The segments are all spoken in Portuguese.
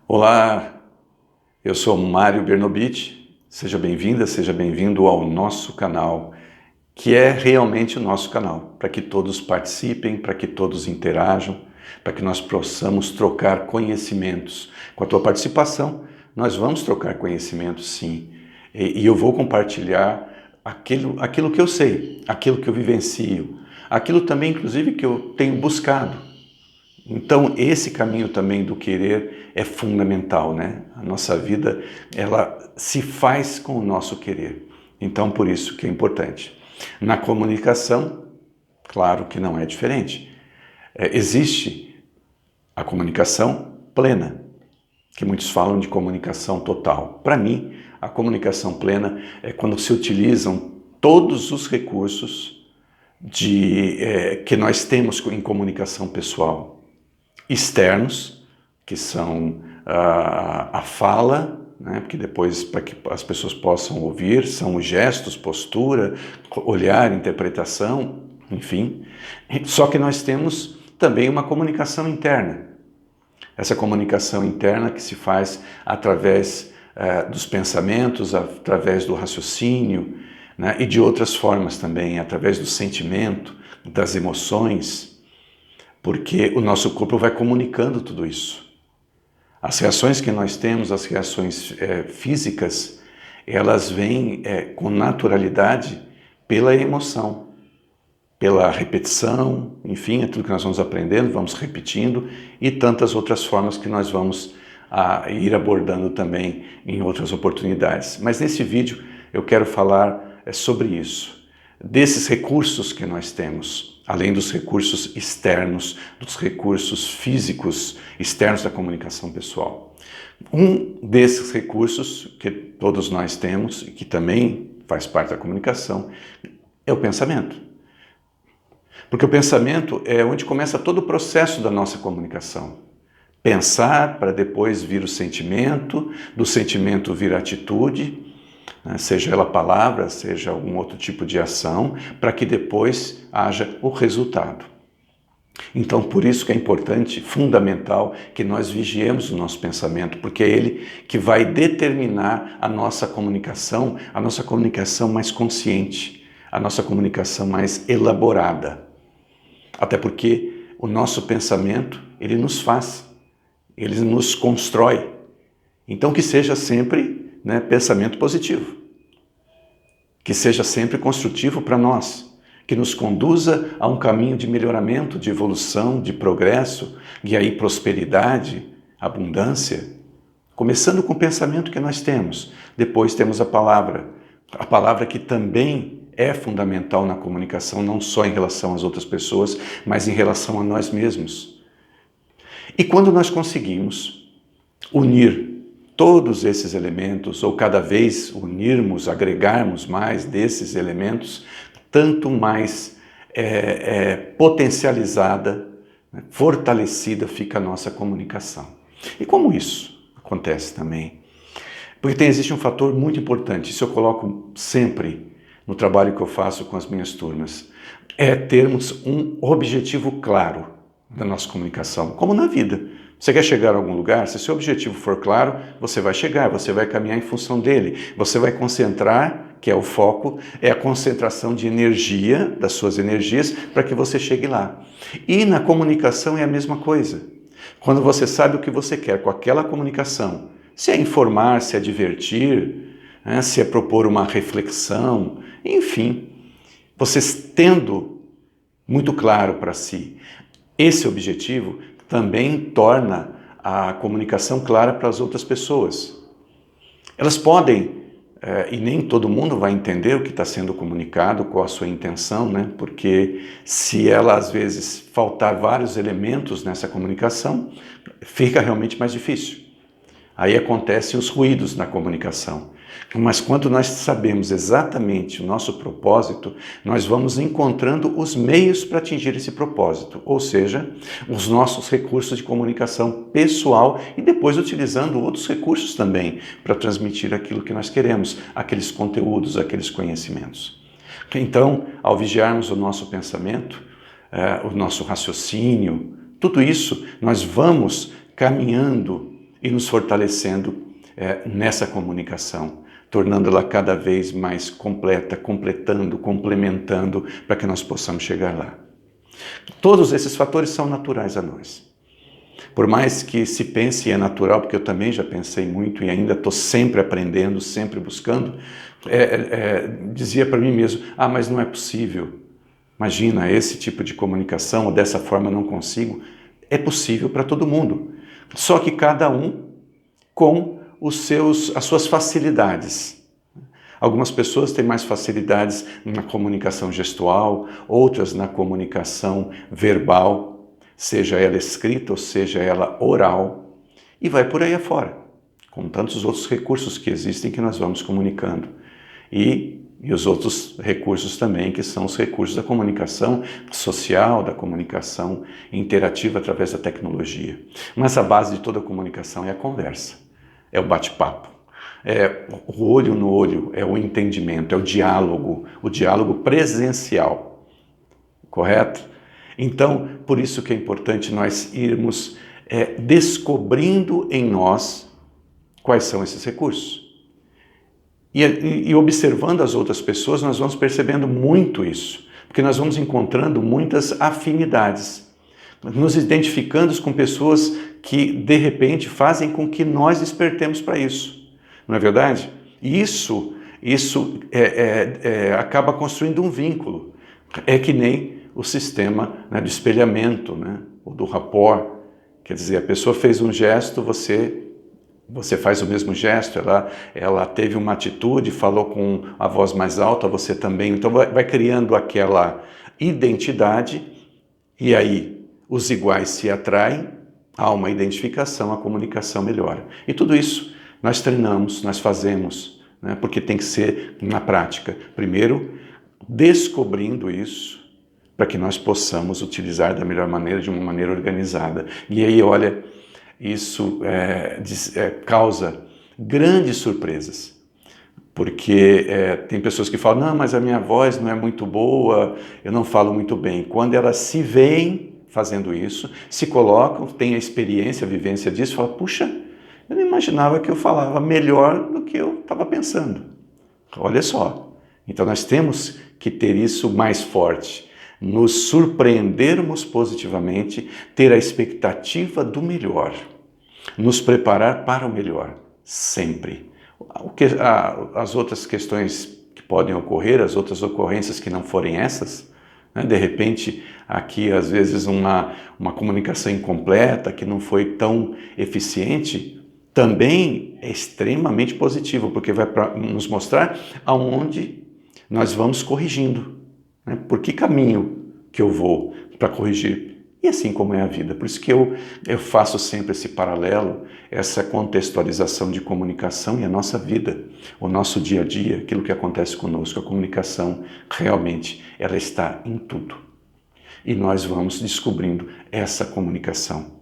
Olá, eu sou Mário Bernobit, seja bem-vinda, seja bem-vindo ao nosso canal, que é realmente o nosso canal, para que todos participem, para que todos interajam, para que nós possamos trocar conhecimentos. Com a tua participação, nós vamos trocar conhecimentos sim, e eu vou compartilhar aquilo que eu sei, aquilo que eu vivencio, aquilo também inclusive que eu tenho buscado. Então, esse caminho também do querer é fundamental, né? A nossa vida, ela se faz com o nosso querer. Então, por isso que é importante. Na comunicação, claro que não é diferente. Existe a comunicação plena, que muitos falam de comunicação total. Para mim, a comunicação plena é quando se utilizam todos os recursos que nós temos em comunicação pessoal. Externos, que são a fala, né, porque depois, para que as pessoas possam ouvir, são os gestos, postura, olhar, interpretação, enfim. Só que nós temos também uma comunicação interna. Essa comunicação interna que se faz através dos pensamentos, através do raciocínio, né, e de outras formas também, através do sentimento, das emoções, porque o nosso corpo vai comunicando tudo isso. As reações que nós temos, as reações físicas, elas vêm com naturalidade pela emoção, pela repetição, enfim, é tudo que nós vamos aprendendo, vamos repetindo, e tantas outras formas que nós vamos ir abordando também em outras oportunidades. Mas nesse vídeo eu quero falar sobre isso, desses recursos que nós temos, além dos recursos externos, dos recursos físicos externos da comunicação pessoal. Um desses recursos que todos nós temos e que também faz parte da comunicação é o pensamento. Porque o pensamento é onde começa todo o processo da nossa comunicação. Pensar para depois vir o sentimento, do sentimento vir a atitude, seja ela palavra, seja algum outro tipo de ação, para que depois haja o resultado. Então, por isso que é importante, fundamental, que nós vigiemos o nosso pensamento, porque é ele que vai determinar a nossa comunicação mais consciente, a nossa comunicação mais elaborada. Até porque o nosso pensamento, ele nos faz, ele nos constrói. Então, que seja sempre pensamento positivo, que seja sempre construtivo para nós, que nos conduza a um caminho de melhoramento, de evolução, de progresso, e aí prosperidade, abundância, começando com o pensamento que nós temos. Depois temos a palavra que também é fundamental na comunicação, não só em relação às outras pessoas, mas em relação a nós mesmos. E quando nós conseguimos unir todos esses elementos, ou cada vez unirmos, agregarmos mais desses elementos, tanto mais potencializada, fortalecida fica a nossa comunicação. E como isso acontece também? Porque existe um fator muito importante, isso eu coloco sempre no trabalho que eu faço com as minhas turmas, é termos um objetivo claro da nossa comunicação, como na vida. Você quer chegar a algum lugar? Se seu objetivo for claro, você vai chegar, você vai caminhar em função dele. Você vai concentrar, que é o foco, é a concentração de energia, das suas energias, para que você chegue lá. E na comunicação é a mesma coisa. Quando você sabe o que você quer com aquela comunicação, se é informar, se é divertir, se é propor uma reflexão, enfim, vocês tendo muito claro para si esse objetivo, também torna a comunicação clara para as outras pessoas. Elas podem, e nem todo mundo vai entender o que está sendo comunicado, qual a sua intenção, né? Porque se ela às vezes faltar vários elementos nessa comunicação, fica realmente mais difícil. Aí acontecem os ruídos na comunicação. Mas quando nós sabemos exatamente o nosso propósito, nós vamos encontrando os meios para atingir esse propósito, ou seja, os nossos recursos de comunicação pessoal e depois utilizando outros recursos também para transmitir aquilo que nós queremos, aqueles conteúdos, aqueles conhecimentos. Então, ao vigiarmos o nosso pensamento, o nosso raciocínio, tudo isso nós vamos caminhando e nos fortalecendo nessa comunicação, tornando-la cada vez mais completa, completando, complementando, para que nós possamos chegar lá. Todos esses fatores são naturais a nós. Por mais que se pense é natural, porque eu também já pensei muito e ainda estou sempre aprendendo, sempre buscando, dizia para mim mesmo, mas não é possível. Imagina, esse tipo de comunicação, ou dessa forma eu não consigo. É possível para todo mundo. Só que cada um com as suas facilidades. Algumas pessoas têm mais facilidades na comunicação gestual, outras na comunicação verbal, seja ela escrita ou seja ela oral, e vai por aí afora, com tantos outros recursos que existem que nós vamos comunicando. E os outros recursos também, que são os recursos da comunicação social, da comunicação interativa através da tecnologia. Mas a base de toda a comunicação é a conversa, é o bate-papo, é o olho no olho, é o entendimento, é o diálogo presencial, correto? Então, por isso que é importante nós irmos descobrindo em nós quais são esses recursos. E observando as outras pessoas, nós vamos percebendo muito isso, porque nós vamos encontrando muitas afinidades, nos identificando com pessoas que, de repente, fazem com que nós despertemos para isso, não é verdade? E isso acaba construindo um vínculo, é que nem o sistema, né, do espelhamento, né, ou do rapport, quer dizer, a pessoa fez um gesto, você faz o mesmo gesto, ela teve uma atitude, falou com a voz mais alta, você também. Então vai criando aquela identidade e aí os iguais se atraem, há uma identificação, a comunicação melhora. E tudo isso nós treinamos, nós fazemos, né, porque tem que ser na prática. Primeiro, descobrindo isso, para que nós possamos utilizar da melhor maneira, de uma maneira organizada. E aí, olha, isso causa grandes surpresas, porque tem pessoas que falam, não, mas a minha voz não é muito boa, eu não falo muito bem. Quando elas se veem fazendo isso, se colocam, têm a experiência, a vivência disso, falam, puxa, eu não imaginava que eu falava melhor do que eu estava pensando. Olha só, então nós temos que ter isso mais forte, nos surpreendermos positivamente, ter a expectativa do melhor, nos preparar para o melhor, sempre. As outras questões que podem ocorrer, as outras ocorrências que não forem essas, né, de repente, aqui às vezes uma comunicação incompleta, que não foi tão eficiente, também é extremamente positivo, porque vai nos mostrar aonde nós vamos corrigindo. Por que caminho que eu vou para corrigir? E assim como é a vida. Por isso que eu faço sempre esse paralelo, essa contextualização de comunicação e a nossa vida, o nosso dia a dia, aquilo que acontece conosco. A comunicação realmente ela está em tudo. E nós vamos descobrindo essa comunicação.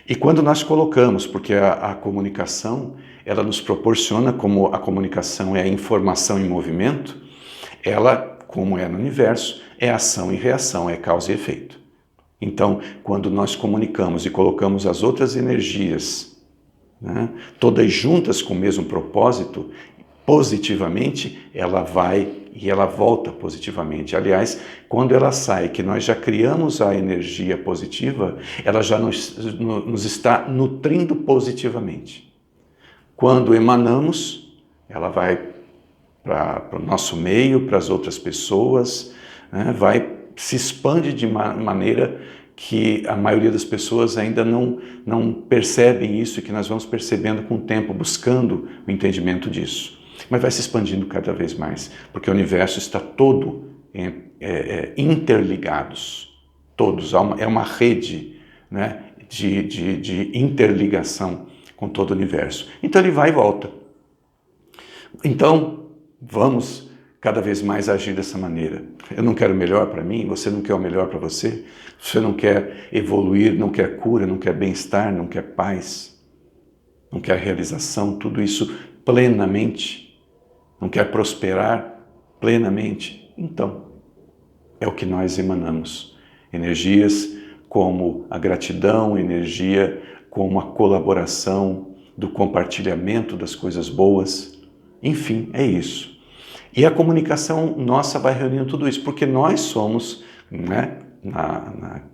E quando nós colocamos, porque a comunicação ela nos proporciona, como a comunicação é a informação em movimento, ela, como é no universo, é ação e reação, é causa e efeito. Então, quando nós comunicamos e colocamos as outras energias, né, todas juntas com o mesmo propósito, positivamente, ela vai e ela volta positivamente. Aliás, quando ela sai, que nós já criamos a energia positiva, ela já nos está nutrindo positivamente. Quando emanamos, ela vai para o nosso meio, para as outras pessoas, né, se expande de maneira que a maioria das pessoas ainda não percebem isso e que nós vamos percebendo com o tempo, buscando o entendimento disso. Mas vai se expandindo cada vez mais, porque o universo está todo interligados, todos, é uma rede, né, de interligação com todo o universo. Então ele vai e volta. Então, vamos cada vez mais agir dessa maneira. Eu não quero o melhor para mim, você não quer o melhor para você, você não quer evoluir, não quer cura, não quer bem-estar, não quer paz, não quer realização, tudo isso plenamente, não quer prosperar plenamente. Então, é o que nós emanamos. Energias como a gratidão, energia como a colaboração, do compartilhamento das coisas boas. Enfim, é isso. E a comunicação nossa vai reunindo tudo isso, porque nós somos, né,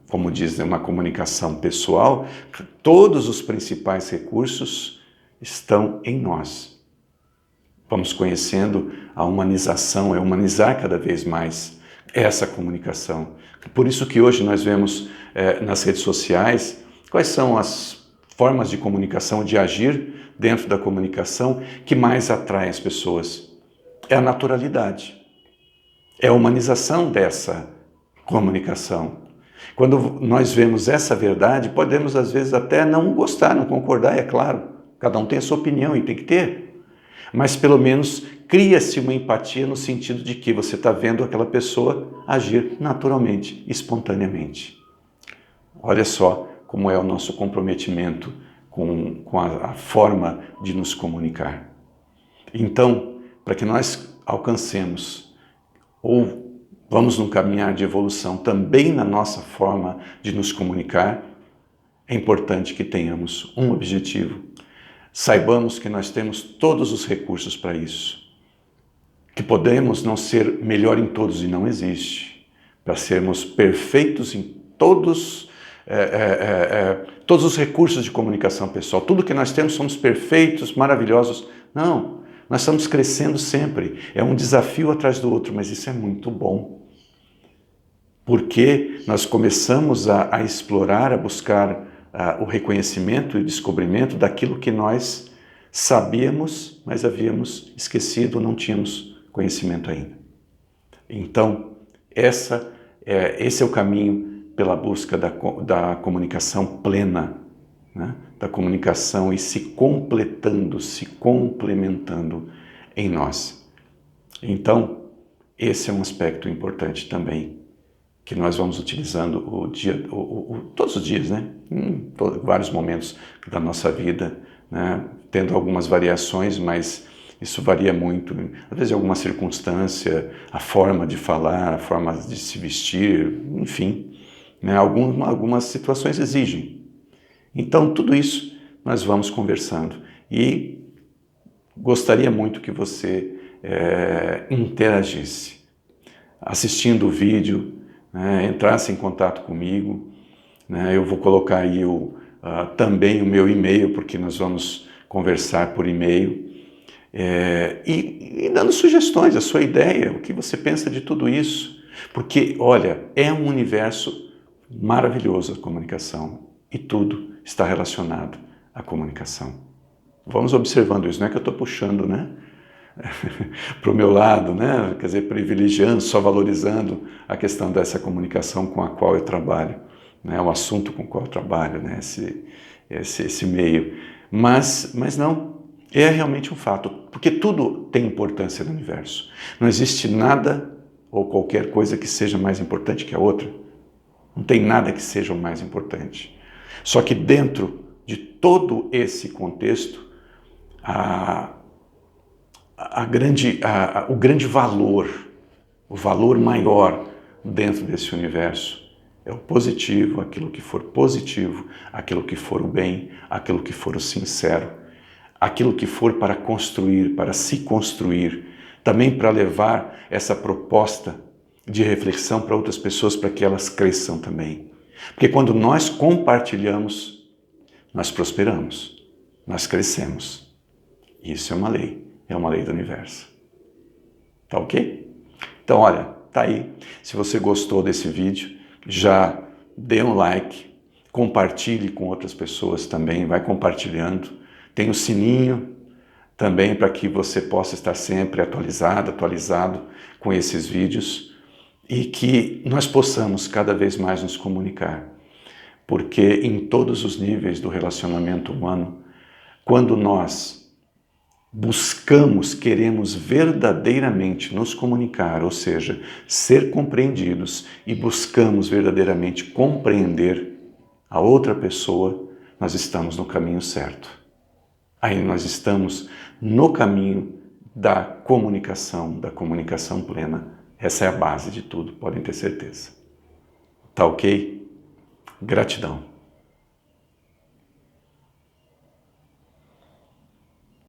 como diz, uma comunicação pessoal, todos os principais recursos estão em nós. Vamos conhecendo a humanização, é humanizar cada vez mais essa comunicação. Por isso que hoje nós vemos nas redes sociais quais são as formas de comunicação, de agir dentro da comunicação que mais atraem as pessoas. É a naturalidade, é a humanização dessa comunicação. Quando nós vemos essa verdade, podemos às vezes até não gostar, não concordar, é claro, cada um tem a sua opinião e tem que ter, mas pelo menos cria-se uma empatia no sentido de que você está vendo aquela pessoa agir naturalmente, espontaneamente. Olha só como é o nosso comprometimento com a forma de nos comunicar. Então, para que nós alcancemos ou vamos num caminhar de evolução também na nossa forma de nos comunicar, é importante que tenhamos um objetivo. Saibamos que nós temos todos os recursos para isso. Que podemos não ser melhor em todos e não existe. Para sermos perfeitos em todos os recursos de comunicação pessoal. Tudo que nós temos somos perfeitos, maravilhosos. Não. Nós estamos crescendo sempre, é um desafio atrás do outro, mas isso é muito bom. Porque nós começamos a explorar, a buscar o reconhecimento e descobrimento daquilo que nós sabíamos, mas havíamos esquecido, não tínhamos conhecimento ainda. Então, esse é o caminho pela busca da comunicação plena, né? Da comunicação e se completando, se complementando em nós. Então, esse é um aspecto importante também, que nós vamos utilizando todos os dias, né? Em vários momentos da nossa vida, né? Tendo algumas variações, mas isso varia muito. Às vezes, alguma circunstância, a forma de falar, a forma de se vestir, enfim, né? Algumas situações exigem. Então, tudo isso nós vamos conversando e gostaria muito que você interagisse, assistindo o vídeo, né, entrasse em contato comigo, né, eu vou colocar aí também o meu e-mail, porque nós vamos conversar por e-mail, e dando sugestões, a sua ideia, o que você pensa de tudo isso, porque, olha, é um universo maravilhoso a comunicação e tudo está relacionado à comunicação. Vamos observando isso, não é que eu estou puxando, né, para o meu lado, né, quer dizer, privilegiando, só valorizando a questão dessa comunicação com a qual eu trabalho, né, o assunto com o qual eu trabalho, né, esse meio. Mas não, é realmente um fato, porque tudo tem importância no universo. Não existe nada ou qualquer coisa que seja mais importante que a outra. Não tem nada que seja o mais importante. Só que dentro de todo esse contexto, o grande valor, o valor maior dentro desse universo é o positivo, aquilo que for positivo, aquilo que for o bem, aquilo que for o sincero, aquilo que for para construir, para se construir, também para levar essa proposta de reflexão para outras pessoas, para que elas cresçam também. Porque quando nós compartilhamos, nós prosperamos, nós crescemos. Isso é uma lei do universo. Tá ok? Então, olha, tá aí. Se você gostou desse vídeo, já dê um like, compartilhe com outras pessoas também, vai compartilhando. Tem o sininho também para que você possa estar sempre atualizado com esses vídeos e que nós possamos cada vez mais nos comunicar. Porque em todos os níveis do relacionamento humano, quando nós queremos verdadeiramente nos comunicar, ou seja, ser compreendidos e buscamos verdadeiramente compreender a outra pessoa, nós estamos no caminho certo. Aí nós estamos no caminho da comunicação plena. Essa é a base de tudo, podem ter certeza. Tá ok? Gratidão.